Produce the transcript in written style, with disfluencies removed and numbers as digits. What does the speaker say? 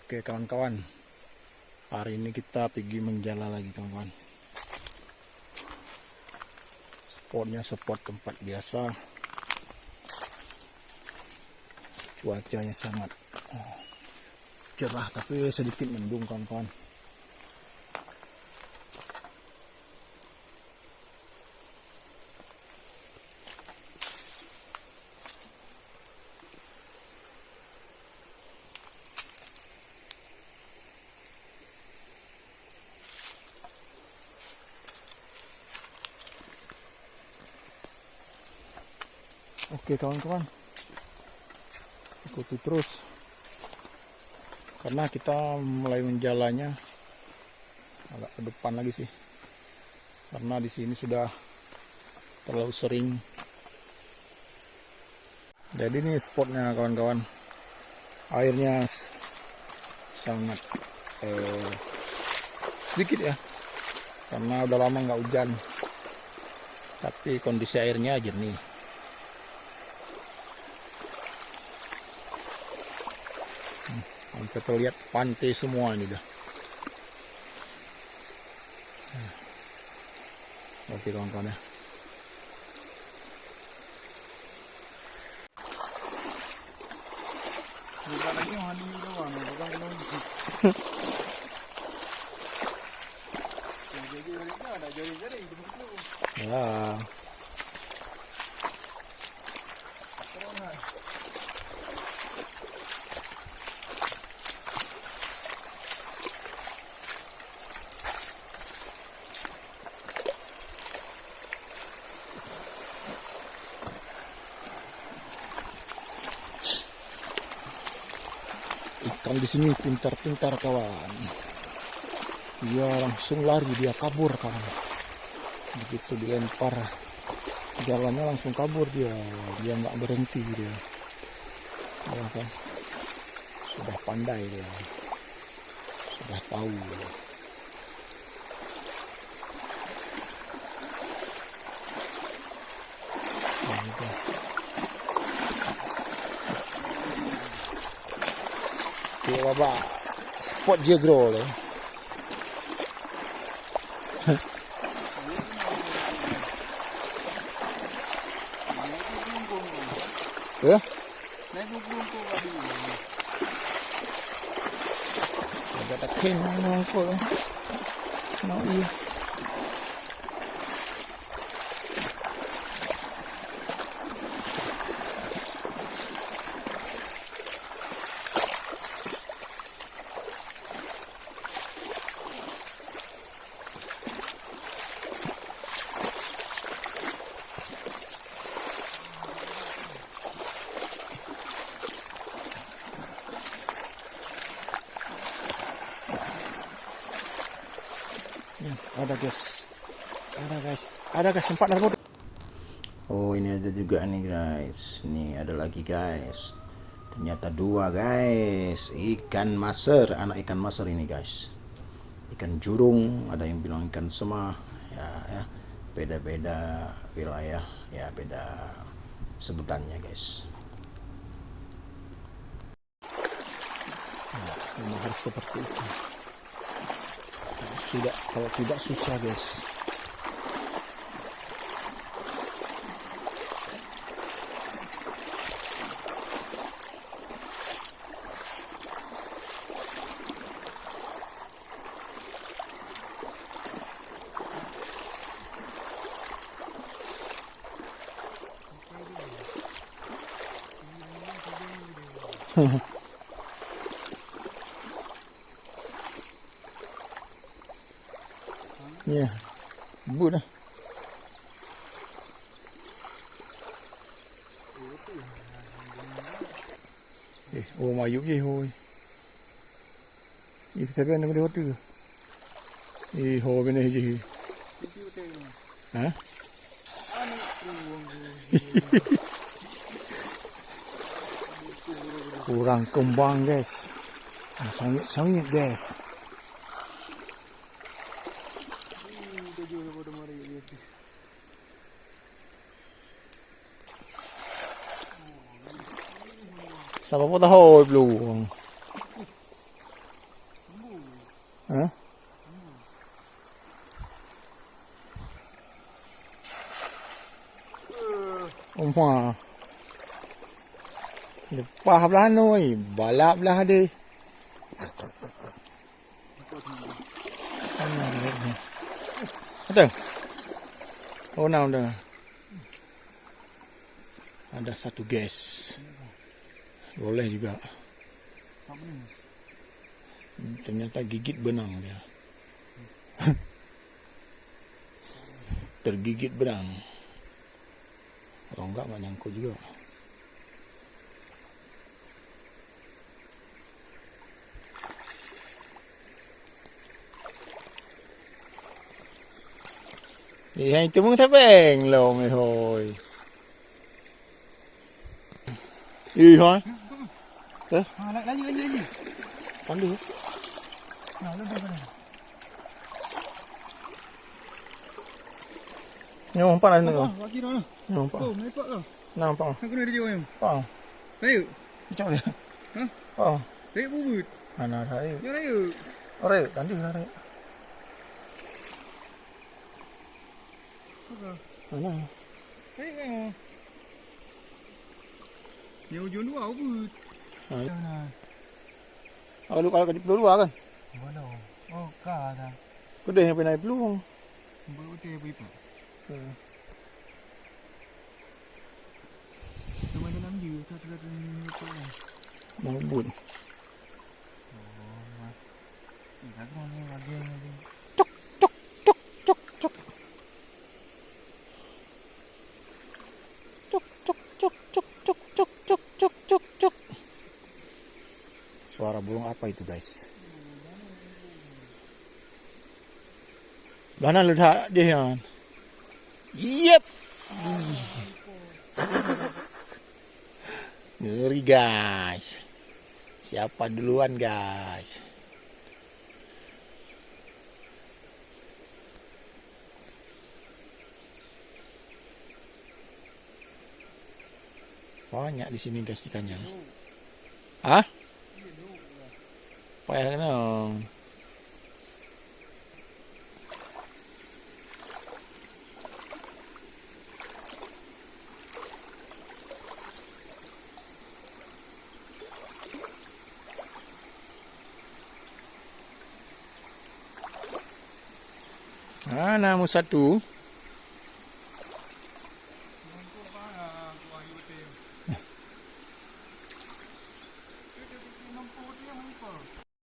Oke kawan-kawan, hari ini kita pergi menjala lagi kawan-kawan. Spotnya spot tempat biasa. Cuacanya sangat cerah tapi sedikit mendung kawan-kawan. Oke kawan-kawan, ikuti terus karena kita mulai menjalanya agak ke depan lagi sih, karena di sini sudah terlalu sering. Jadi ini spotnya kawan-kawan, airnya sangat sedikit ya, karena udah lama nggak hujan, tapi kondisi airnya jernih. Sampai terlihat pantai semua ini dah. Oke kawan-kawan ya. Ya. Ikan di sini pintar-pintar kawan. Dia langsung lari, dia kabur kawan. Begitu dilempar jalannya langsung kabur dia nggak berhenti dia. Ya, kan? Sudah pandai dia, sudah tahu. Oke bapak, spot jegro le. Ya? Ada takin nongko. Mau iya. Ada guys, sempat narkoba. Oh ini ada juga nih guys, ini ada lagi guys, ternyata dua guys, ikan maser, anak ikan maser ini guys, ikan jurung, ada yang bilang ikan sema, ya beda-beda wilayah, ya beda sebutannya guys. Nah, memang harus seperti itu. Sudah, kalau tidak susah guys. Ya, bu dah. Oh mayuk je hoi. Itu tapi anda boleh hotu. Ho bene je. Hah? Kurang kembang guys. Sangit guys. Sao mà có hôi luôn. Hah? Umah. Lepah belah noi, balap belah dia. Ada? Oh, ada. Ada satu gas. Boleh juga. Ternyata gigit benang dia. Tergigit benang. Kalau enggak nyangkut juga. Yang itu mung tebeng lo mày hồi. Gì hả? Thế? Lấy gì? Bắn đi. Nào lên đây này. Nhưng không panas nih. Lagi dah. Nhưng không Oh, mepak lah. Nampak. Nak kena dia ayam. Pang. Ayo. Cak dia. Hah? Oh. Rek bubut. Mana saya? Ya ayo. Ore, tadi lari. Mana? Rek kan. Dia ujung dua bubut. Nah. Kalau di peluru kan? Mana? Oh, kah dah. Gede yang naik peluru. Bubut dia beri pak. Cuma dalam dia tak ni apa. Mabut. Oh. Ini kan ni lagi. Cok. Cok. Suara burung apa itu, guys? Mana letak dia yang? Yep. Ngeri, guys. Siapa duluan, guys? Banyak di sini, guys, ikannya. Hah? Payah kena. Mana mu satu?